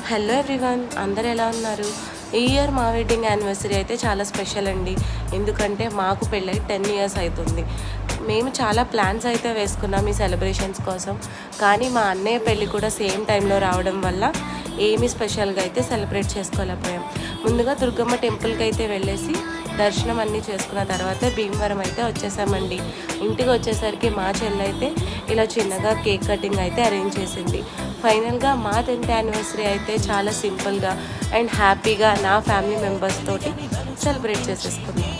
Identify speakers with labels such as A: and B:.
A: Hello everyone, అందరు ఎలా ఉన్నారు? ఈ ఇయర్ మా వెడ్డింగ్ యానివర్సరీ అయితే చాలా స్పెషల్ అండి. ఎందుకంటే మాకు పెళ్ళై 10 ఇయర్స్ అవుతుంది. మేము చాలా ప్లాన్స్ అయితే వేసుకున్నాం ఈ సెలబ్రేషన్స్ కోసం. కానీ మా అన్నయ్య పెళ్ళి కూడా సేమ్ టైంలో రావడం వల్ల ఏమీ స్పెషల్గా అయితే సెలబ్రేట్ చేసుకోలేకపోయాం. ముందుగా దుర్గమ్మ టెంపుల్కి అయితే వెళ్ళేసి దర్శనం అన్నీ చేసుకున్న తర్వాత భీమవరం అయితే వచ్చేసామండి. ఇంటికి వచ్చేసరికి మా చెల్లైతే ఇలా చిన్నగా కేక్ కటింగ్ అయితే అరేంజ్ చేసింది. ఫైనల్గా మా 10th యానివర్సరీ అయితే చాలా సింపుల్గా అండ్ హ్యాపీగా నా ఫ్యామిలీ మెంబర్స్ తోటి సెలబ్రేట్ చేసేసుకున్నాం.